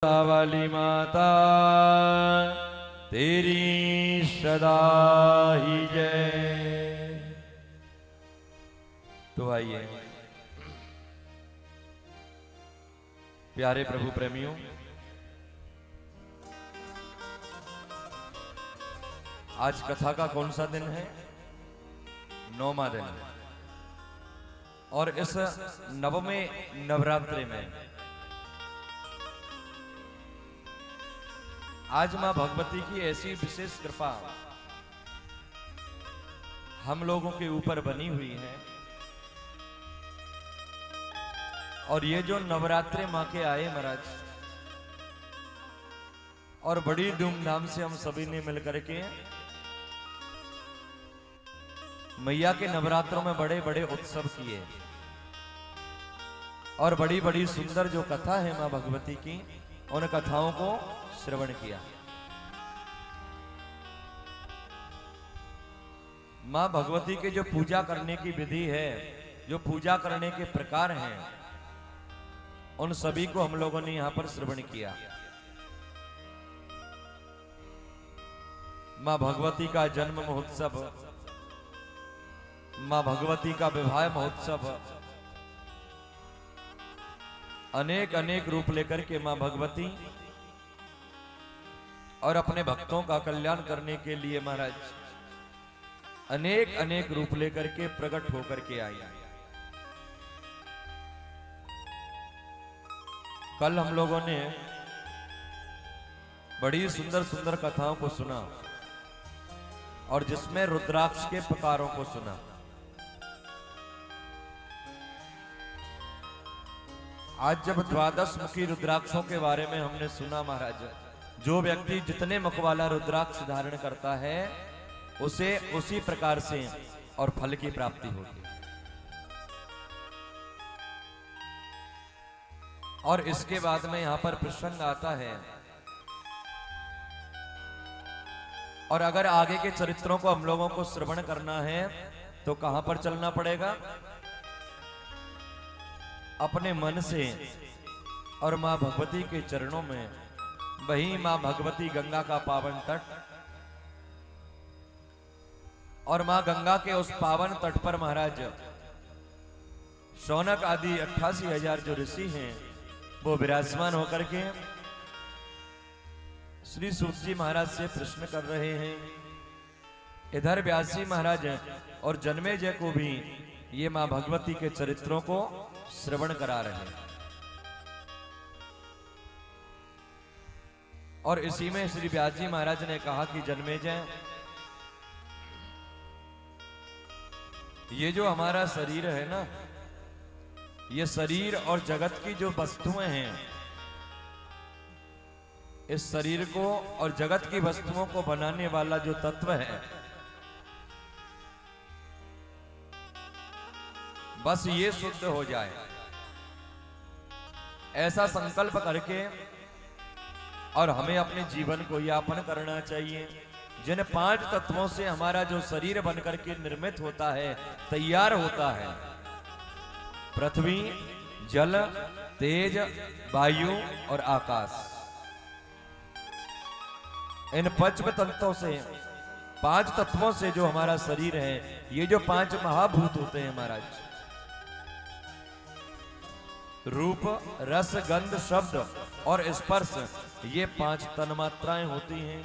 वाली माता तेरी सदा ही जय। तो आइए प्यारे प्रभु प्रेमियों, आज कथा का कौन सा दिन है? 9वां दिन। और इस नवमें नवरात्रि में आज मां भगवती की ऐसी विशेष कृपा हम लोगों के ऊपर बनी हुई है। और ये जो नवरात्रे मां के आए महाराज, और बड़ी धूमधाम से हम सभी ने मिलकर के मैया के नवरात्रों में बड़े बड़े उत्सव किए और बड़ी बड़ी सुंदर जो कथा है मां भगवती की, उन कथाओं को श्रवण किया। मां भगवती के जो पूजा करने की विधि है, जो पूजा करने के प्रकार हैं, उन सभी को हम लोगों ने यहां पर श्रवण किया। मां भगवती का जन्म महोत्सव, मां भगवती का विवाह महोत्सव, अनेक अनेक रूप लेकर के मां भगवती और अपने भक्तों का कल्याण करने के लिए महाराज अनेक अनेक रूप लेकर के प्रकट होकर के आई। कल हम लोगों ने बड़ी सुंदर सुंदर कथाओं को सुना और जिसमें रुद्राक्ष के प्रकारों को सुना। आज जब 12 मुखी रुद्राक्षों के बारे में हमने सुना महाराज, जो व्यक्ति जितने मुख वाला रुद्राक्ष धारण करता है उसे उसी प्रकार से और फल की प्राप्ति होगी। और इसके बाद में यहां पर प्रसंग आता है, और अगर आगे के चरित्रों को हम लोगों को श्रवण करना है तो कहां पर चलना पड़ेगा? अपने मन से और मां भगवती के चरणों में। वही मां भगवती गंगा का पावन तट, और मां गंगा के उस पावन तट पर महाराज शौनक आदि 88,000 जो ऋषि हैं वो विराजमान होकर के श्री सूत जी महाराज से प्रश्न कर रहे हैं। इधर व्यास जी महाराज और जन्मेजय को भी ये मां भगवती के चरित्रों को श्रवण करा रहे हैं। और इसी में श्री व्यास जी महाराज ने कहा कि जन्मेजय, ये जो हमारा शरीर है ना, ये शरीर और जगत की जो वस्तुएं हैं, इस शरीर को और जगत की वस्तुओं को बनाने वाला जो तत्व है, बस ये शुद्ध हो जाए, ऐसा संकल्प करके और हमें अपने जीवन को यापन करना चाहिए। जिन 5 तत्वों से हमारा जो शरीर बनकर के निर्मित होता है, तैयार होता है, पृथ्वी, जल, तेज, वायु और आकाश, इन 5 तत्वों से, 5 तत्वों से जो हमारा शरीर है, ये जो 5 महाभूत होते हैं महाराज, रूप, रस, गंध, शब्द और स्पर्श, ये 5 तन्मात्राएं होती हैं।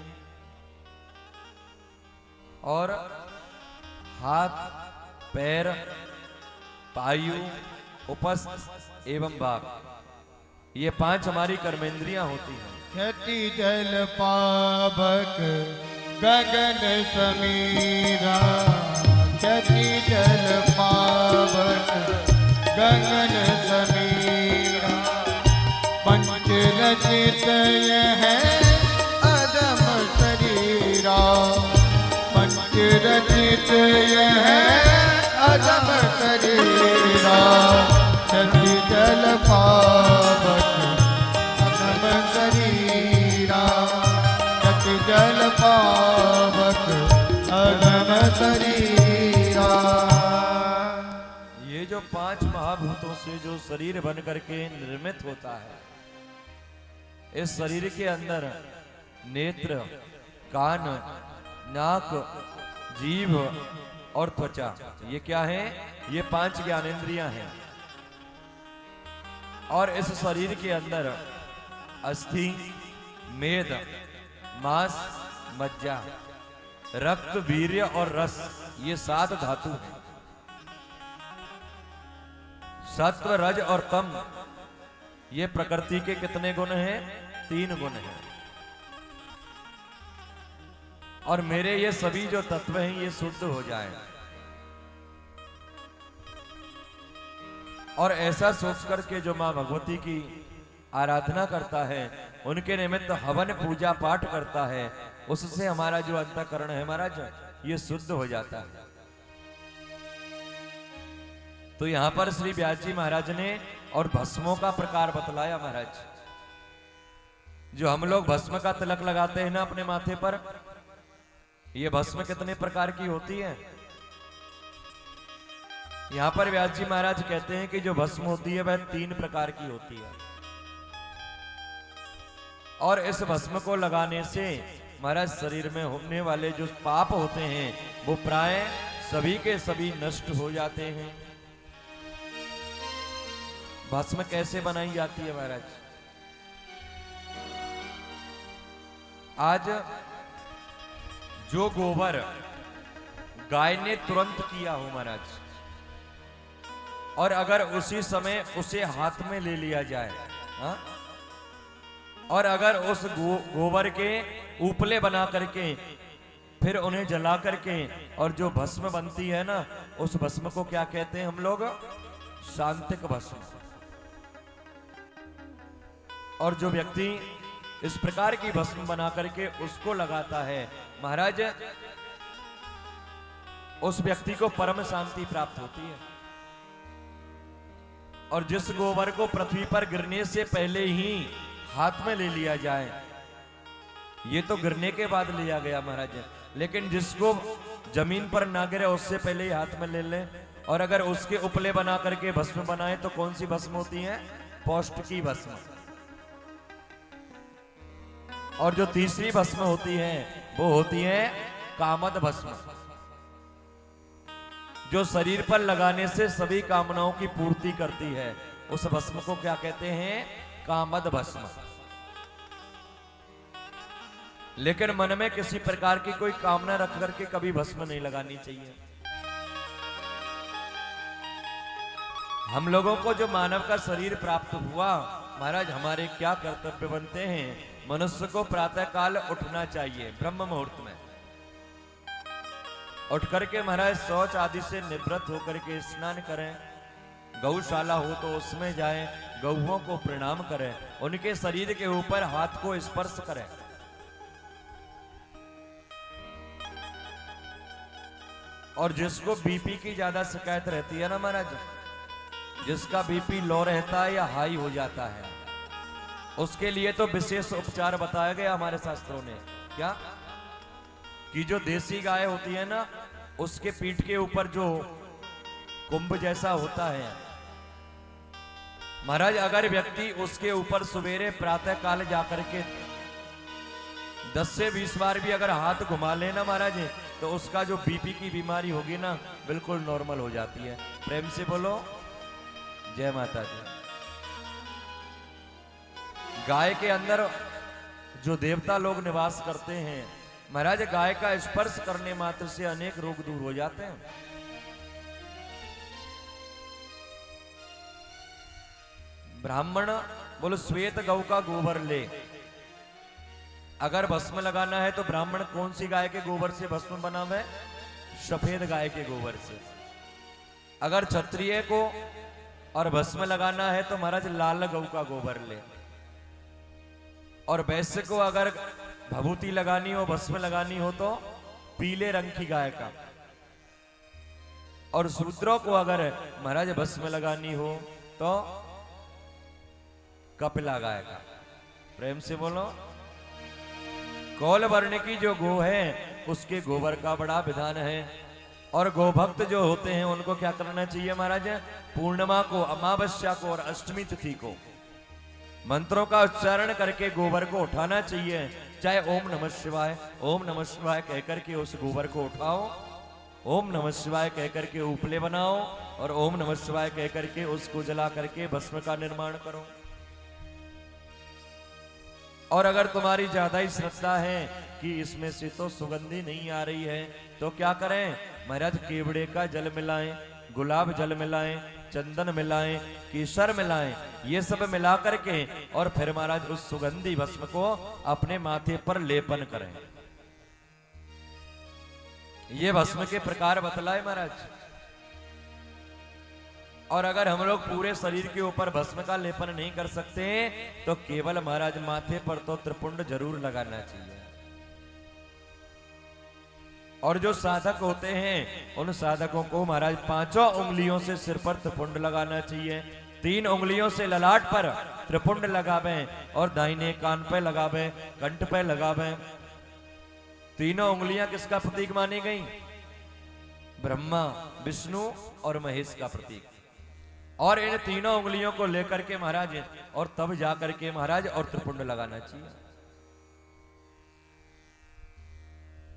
और हाथ, पैर, पायु, उपस्थ एवं वाक, ये 5 हमारी कर्मेंद्रियां होती हैं। क्षति जल पावक गगन समीरा, क्षति जल पावक गगन समीरा, पंच रचित है अदम शरीरा, पंच रचित है अदम शरीरा, क्षति जल पावक अदम शरीरा, क्षति जल पावक अदम शरीरा। ये जो 5 महाभूतों से जो शरीर बन करके निर्मित होता है, इस शरीर के अंदर नेत्र, कान, नाक, जीभ और त्वचा, ये क्या है? ये 5 ज्ञानेंद्रियां हैं। और इस शरीर के अंदर अस्थि, मेद, मांस, मज्जा, रक्त, वीर्य और रस, ये 7 धातु हैं। सत्व, रज और तम, ये प्रकृति के कितने गुण हैं? 3 गुण हैं। और मेरे ये सभी जो तत्व हैं ये शुद्ध हो जाए, और ऐसा सोच करके जो मां भगवती की आराधना करता है, उनके निमित्त हवन पूजा पाठ करता है, उससे हमारा जो अंतःकरण है महाराज ये शुद्ध हो जाता है। तो यहां पर श्री व्यास जी महाराज ने और भस्मों का प्रकार बतलाया महाराज। जो हम लोग भस्म का तिलक लगाते हैं ना अपने माथे पर, ये भस्म कितने प्रकार की होती है? यहां पर व्यास जी महाराज कहते हैं कि जो भस्म होती है वह 3 प्रकार की होती है। और इस भस्म को लगाने से महाराज शरीर में होने वाले जो पाप होते हैं वो प्राय सभी के सभी नष्ट हो जाते हैं। भस्म कैसे बनाई जाती है महाराज? आज जो गोबर गाय ने तुरंत किया हो महाराज, और अगर उसी समय उसे हाथ में ले लिया जाए, हा? और अगर उस गोबर के उपले बना करके फिर उन्हें जला करके और जो भस्म बनती है ना, उस भस्म को क्या कहते हैं हम लोग? शांतिक भस्म। और जो व्यक्ति इस प्रकार की भस्म बना करके उसको लगाता है महाराज, उस व्यक्ति को परम शांति प्राप्त होती है। और जिस गोबर को पृथ्वी पर गिरने से पहले ही हाथ में ले लिया जाए, ये तो गिरने के बाद लिया गया महाराज, लेकिन जिसको जमीन पर ना गिरे उससे पहले ही हाथ में ले लें, और अगर उसके उपले बना करके भस्म बनाए तो कौन सी भस्म होती है? पौष्ट की भस्म। और जो तीसरी भस्म होती है वो होती है कामद भस्म, जो शरीर पर लगाने से सभी कामनाओं की पूर्ति करती है। उस भस्म को क्या कहते हैं? कामद भस्म। लेकिन मन में किसी प्रकार की कोई कामना रख करके कभी भस्म नहीं लगानी चाहिए। हम लोगों को जो मानव का शरीर प्राप्त हुआ महाराज, हमारे क्या कर्तव्य बनते हैं? मनुष्य को प्रातः काल उठना चाहिए, ब्रह्म मुहूर्त में उठ करके महाराज शौच आदि से निवृत्त होकर के स्नान करें, गौशाला हो तो उसमें जाएं, गौओं को प्रणाम करें, उनके शरीर के ऊपर हाथ को स्पर्श करें। और जिसको बीपी की ज्यादा शिकायत रहती है ना महाराज, जिसका बीपी लो रहता है या हाई हो जाता है, उसके लिए तो विशेष उपचार बताया गया हमारे शास्त्रों ने। क्या? कि जो देसी गाय होती है ना, उसके पीठ के ऊपर जो कुंभ जैसा होता है महाराज, अगर व्यक्ति उसके ऊपर सवेरे प्रातः काल जाकर के 10 से 20 बार भी अगर हाथ घुमा लेना महाराज, तो उसका जो बीपी की बीमारी होगी ना बिल्कुल नॉर्मल हो जाती है। प्रेम से बोलो जय माता दी। गाय के अंदर जो देवता लोग निवास करते हैं महाराज, गाय का स्पर्श करने मात्र से अनेक रोग दूर हो जाते हैं। ब्राह्मण बोलो श्वेत गौ का गोबर ले, अगर भस्म लगाना है तो ब्राह्मण कौन सी गाय के गोबर से भस्म बनावे? सफेद गाय के गोबर से। अगर क्षत्रिय को और भस्म लगाना है तो महाराज लाल गौ का गोबर ले, और वैश्य को अगर भभूति लगानी हो, भस्म लगानी हो तो पीले रंग की गाय का, और शूद्रों को अगर महाराज भस्म लगानी हो तो कपिला गाय का। प्रेम से बोलो। कौल वर्ण की जो गो है उसके गोबर का बड़ा विधान है। और गोभक्त जो होते हैं उनको क्या करना चाहिए महाराज? पूर्णिमा को, अमावस्या को और अष्टमी तिथि को मंत्रों का उच्चारण करके गोबर को उठाना चाहिए। चाहे ओम नमः शिवाय कहकर के उस गोबर को उठाओ, ओम नमः शिवाय कहकर के उपले बनाओ और ओम नमः शिवाय कहकर के उसको जला करके भस्म का निर्माण करो। और अगर तुम्हारी ज्यादा ही श्रद्धा है कि इसमें से तो सुगंधी नहीं आ रही है, तो क्या करें महाराज, केवड़े का जल मिलाएं, गुलाब जल मिलाएं, चंदन मिलाएं, केसर मिलाएं, ये सब मिला करके और फिर महाराज उस सुगंधी भस्म को अपने माथे पर लेपन करें। ये भस्म के प्रकार बतलाए महाराज। और अगर हम लोग पूरे शरीर के ऊपर भस्म का लेपन नहीं कर सकते तो केवल महाराज माथे पर तो त्रिपुंड जरूर लगाना चाहिए। और जो साधक होते हैं उन साधकों को महाराज 5 उंगलियों से सिर पर त्रिपुंड लगाना चाहिए, 3 उंगलियों से ललाट पर त्रिपुंड लगावें और दाहिने कान पे लगावें, कंठ पे लगावें। तीनों उंगलियां किसका प्रतीक मानी गई? ब्रह्मा, विष्णु और महेश का प्रतीक। और इन तीनों उंगलियों को लेकर के महाराज और तब जाकर के महाराज और त्रिपुंड लगाना चाहिए।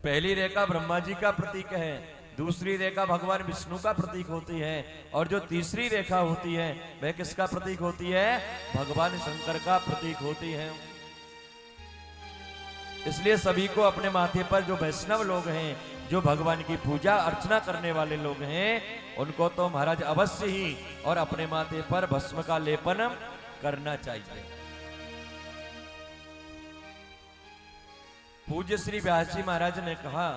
पहली रेखा ब्रह्मा जी का प्रतीक है, दूसरी रेखा भगवान विष्णु का प्रतीक होती है और जो तीसरी रेखा होती है वह किसका प्रतीक होती है? भगवान शंकर का प्रतीक होती है। इसलिए सभी को अपने माथे पर जो वैष्णव लोग हैं, जो भगवान की पूजा अर्चना करने वाले लोग हैं, उनको तो महाराज अवश्य ही और अपने माथे पर भस्म का लेपन करना चाहिए। पूज्य श्री व्यास जी महाराज ने कहा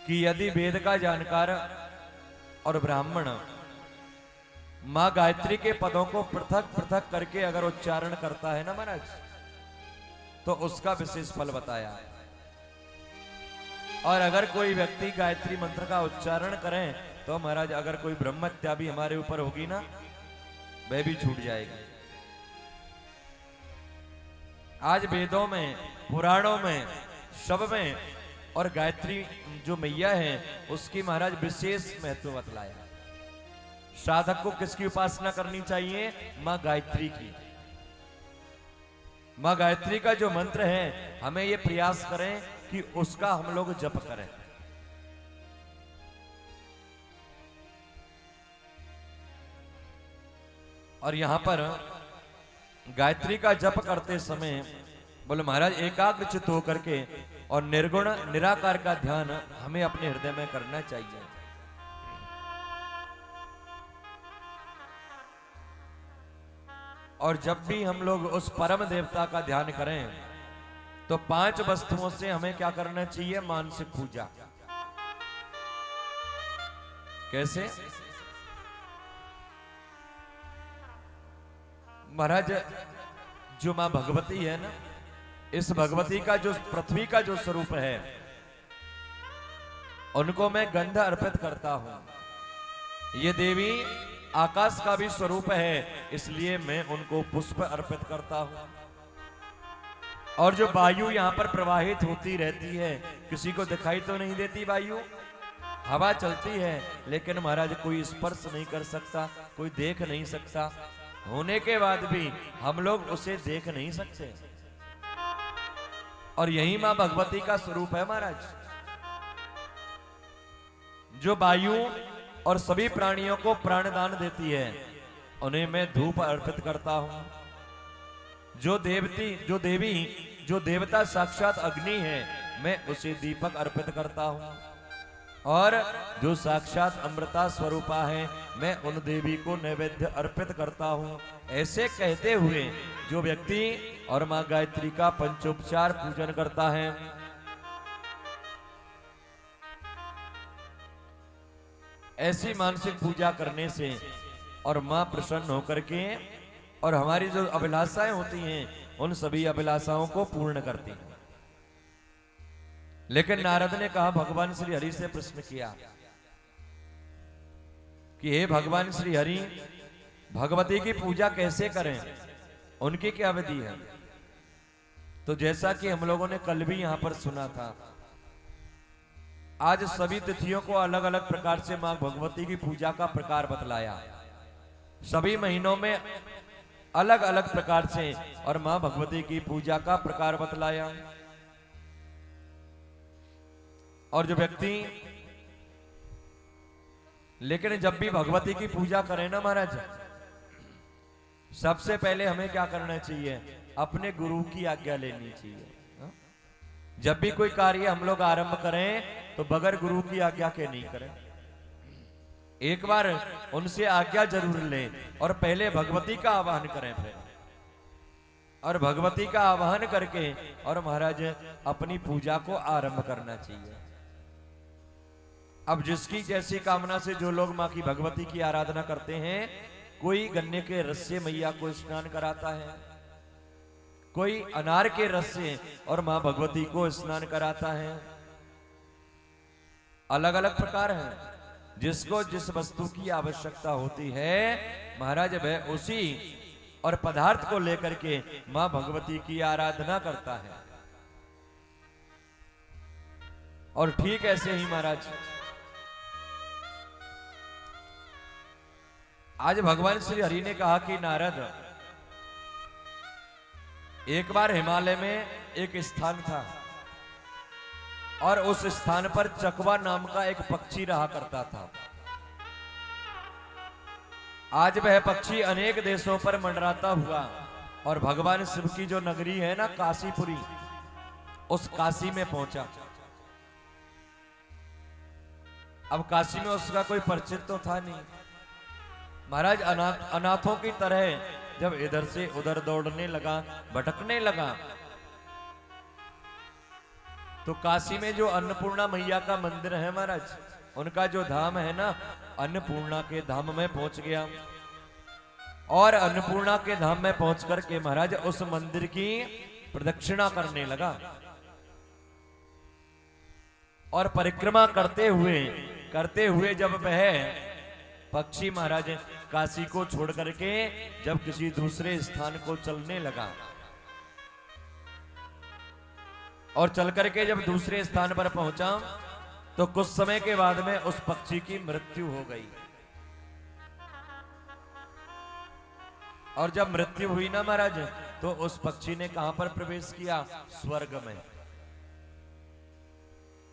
कि यदि वेद का जानकार और ब्राह्मण मां गायत्री के पदों को पृथक पृथक करके अगर उच्चारण करता है ना महाराज, तो उसका विशेष फल बताया। और अगर कोई व्यक्ति गायत्री मंत्र का उच्चारण करें तो महाराज अगर कोई ब्रह्महत्या भी हमारे ऊपर होगी ना, वह भी छूट जाएगी। आज वेदों में, पुराणों में, सब में और गायत्री जो मैया है उसकी महाराज विशेष महत्व बतलाया। साधक को किसकी उपासना करनी चाहिए? मां गायत्री की। मां गायत्री का जो मंत्र है हमें ये प्रयास करें कि उसका हम लोग जप करें। और यहां पर गायत्री का जप करते समय बोले महाराज एकाग्र चित्त होकर के और निर्गुण निराकार का ध्यान हमें अपने हृदय में करना चाहिए। और जब भी हम लोग उस परम देवता का ध्यान करें तो 5 वस्तुओं से हमें क्या करना चाहिए? मानसिक पूजा। कैसे महाराज? जो मां भगवती है ना, इस भगवती का जो पृथ्वी का जो स्वरूप है उनको मैं गंध अर्पित करता हूं। ये देवी आकाश का भी स्वरूप है, इसलिए मैं उनको पुष्प अर्पित करता हूं। और जो वायु यहां पर प्रवाहित होती रहती है, किसी को दिखाई तो नहीं देती वायु, हवा चलती है, लेकिन महाराज कोई स्पर्श नहीं कर सकता, कोई देख नहीं सकता। होने के बाद भी हम लोग उसे देख नहीं सकते। और यही मां भगवती का स्वरूप है महाराज। जो वायु और सभी प्राणियों को प्राणदान देती है, उन्हें मैं धूप अर्पित करता हूं। जो देवी जो देवता साक्षात अग्नि है, मैं उसे दीपक अर्पित करता हूं। और जो साक्षात अमृता स्वरूपा है, मैं उन देवी को नैवेद्य अर्पित करता हूं। ऐसे कहते हुए जो व्यक्ति और मां गायत्री का पंचोपचार पूजन करता है, ऐसी मानसिक पूजा करने से और मां प्रसन्न होकर के और हमारी जो अभिलाषाएं होती हैं उन सभी अभिलाषाओं को पूर्ण करती हैं। लेकिन नारद ने कहा, भगवान श्री हरि से प्रश्न किया कि हे भगवान श्री हरि, भगवती की पूजा कैसे करें, उनकी क्या विधि है? तो जैसा कि हम लोगों ने कल भी यहां पर सुना था, आज सभी तिथियों को अलग अलग प्रकार से मां भगवती की पूजा का प्रकार बतलाया। सभी महीनों में अलग अलग प्रकार से और मां भगवती की पूजा का प्रकार बतलाया। और जो व्यक्ति लेकिन जब भी भगवती की पूजा करें ना महाराज, सबसे पहले हमें क्या करना चाहिए? अपने गुरु की आज्ञा लेनी चाहिए। जब भी कोई कार्य हम लोग आरंभ करें तो बगैर गुरु की आज्ञा के नहीं करें। एक बार उनसे आज्ञा जरूर लें और पहले भगवती का आवाहन करें फिर, और भगवती का आवाहन करके और महाराज अपनी पूजा को आरंभ करना चाहिए। अब जिसकी जैसी कामना से जो लोग माँ की भगवती की आराधना करते हैं, कोई गन्ने के रस से मैया को स्नान कराता है, कोई अनार के रस से और मां भगवती को स्नान कराता है। अलग अलग प्रकार है, जिसको जिस वस्तु की आवश्यकता होती है महाराज वह उसी और पदार्थ को लेकर के मां भगवती की आराधना करता है। और ठीक ऐसे ही महाराज आज भगवान श्री हरि ने कहा कि नारद, एक बार हिमालय में एक स्थान था और उस स्थान पर चकवा नाम का एक पक्षी रहा करता था। आज वह पक्षी अनेक देशों पर मंडराता हुआ और भगवान शिव की जो नगरी है ना काशीपुरी, उस काशी में पहुंचा। अब काशी में उसका कोई परिचित तो था नहीं। महाराज अनाथों की तरह जब इधर से उधर दौड़ने लगा, भटकने लगा, तो काशी में जो अन्नपूर्णा मैया का मंदिर है महाराज, उनका जो धाम है ना, अन्नपूर्णा के धाम में पहुंच गया। और अन्नपूर्णा के धाम में पहुंच करके महाराज उस मंदिर की प्रदक्षिणा करने लगा और परिक्रमा करते हुए जब वह पक्षी महाराज काशी को छोड़ करके जब किसी दूसरे स्थान को चलने लगा और चल करके जब दूसरे स्थान पर पहुंचा तो कुछ समय के बाद में उस पक्षी की मृत्यु हो गई। और जब मृत्यु हुई ना महाराज, तो उस पक्षी ने कहां पर प्रवेश किया? स्वर्ग में।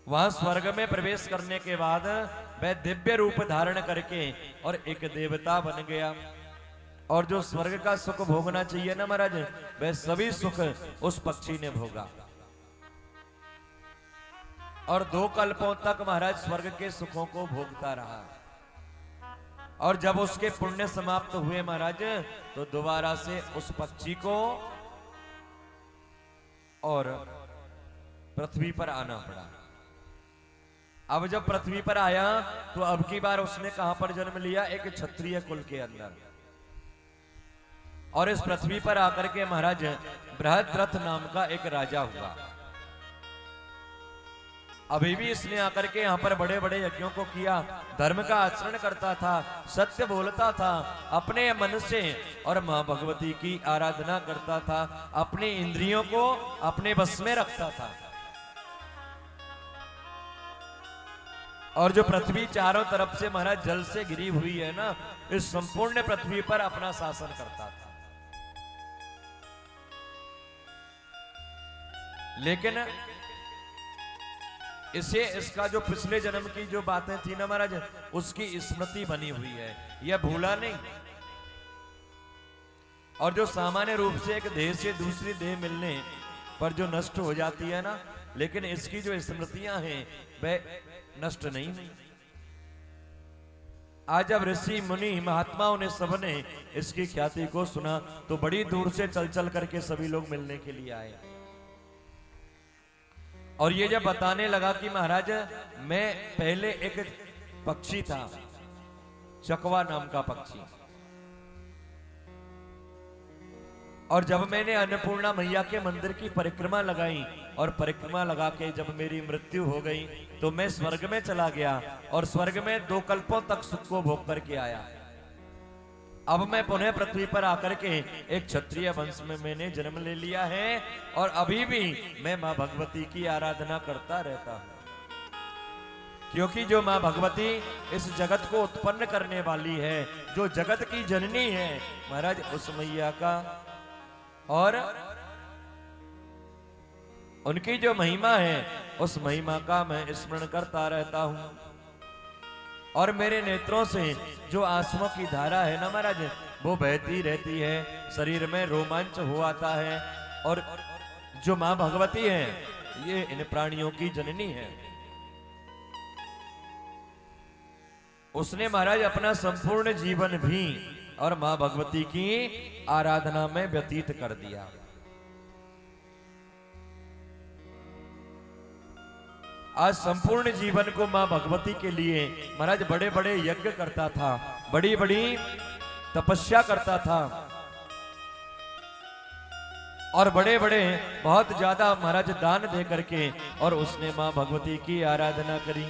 वहां स्वर्ग में प्रवेश करने के बाद वह दिव्य रूप धारण करके और एक देवता बन गया। और जो स्वर्ग का सुख भोगना चाहिए ना महाराज, वह सभी सुख उस पक्षी ने भोगा। और 2 कल्पों तक महाराज स्वर्ग के सुखों को भोगता रहा। और जब उसके पुण्य समाप्त हुए महाराज, तो दोबारा से उस पक्षी को और पृथ्वी पर आना पड़ा। अब जब पृथ्वी पर आया तो अब की बार उसने कहां पर जन्म लिया? एक क्षत्रिय कुल के अंदर। और इस पृथ्वी पर आकर के महाराज बृहद्रथ नाम का एक राजा हुआ। अभी भी इसने आकर के यहाँ पर बड़े बड़े यज्ञों को किया, धर्म का आचरण करता था, सत्य बोलता था, अपने मन से और मां भगवती की आराधना करता था, अपनी इंद्रियों को अपने बस में रखता था। और जो पृथ्वी चारों तरफ से महाराज जल से घिरी हुई है ना, इस संपूर्ण पृथ्वी पर अपना शासन करता था। लेकिन इसे इसका जो पिछले जन्म की जो बातें थी ना महाराज, उसकी स्मृति बनी हुई है, यह भूला नहीं। और जो सामान्य रूप से एक देह से दूसरी देह मिलने पर जो नष्ट हो जाती है ना, लेकिन इसकी जो स्मृतियां हैं वह नष्ट नहीं हुई। आज जब ऋषि मुनि महात्माओं ने सबने इसकी ख्याति को सुना तो बड़ी दूर से चल चल करके सभी लोग मिलने के लिए आए। और ये जब बताने लगा कि महाराज मैं पहले एक पक्षी था, चकवा नाम का पक्षी, और जब मैंने अन्नपूर्णा मैया के मंदिर की परिक्रमा लगाई और परिक्रमा लगा के जब मेरी मृत्यु हो गई तो मैं स्वर्ग में चला गया और स्वर्ग में 2 कल्पों तक सुख को भोग करके आया। अब मैं पुनः पृथ्वी पर आकर के एक क्षत्रिय वंश में मैंने जन्म ले लिया है और अभी भी मैं मां भगवती की आराधना करता रहता हूं। क्योंकि जो मां भगवती इस जगत को उत्पन्न करने वाली है, जो जगत की जननी है महाराज, उस मैया का और उनकी जो महिमा है उस महिमा का मैं स्मरण करता रहता हूं। और मेरे नेत्रों से जो आंसुओं की धारा है ना महाराज, वो बहती रहती है, शरीर में रोमांच हो आता है। और जो मां भगवती है ये इन प्राणियों की जननी है। उसने महाराज अपना संपूर्ण जीवन भी और मां भगवती की आराधना में व्यतीत कर दिया। आज संपूर्ण जीवन को मां भगवती के लिए महाराज बड़े बड़े यज्ञ करता था, बड़ी बड़ी तपस्या करता था, और बड़े बड़े बहुत ज्यादा महाराज दान दे करके और उसने मां भगवती की आराधना करी।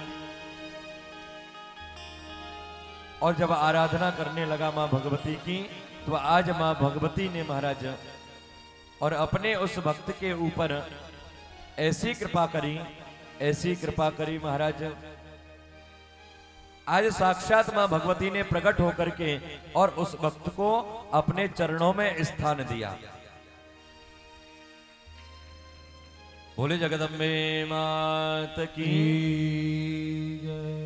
और जब आराधना करने लगा मां भगवती की, तो आज मां भगवती ने महाराज और अपने उस भक्त के ऊपर ऐसी कृपा करी, ऐसी कृपा करी महाराज। आज साक्षात मां भगवती ने प्रकट होकर के और उस भक्त को अपने चरणों में स्थान दिया। बोले जगदम्बे मात की जय।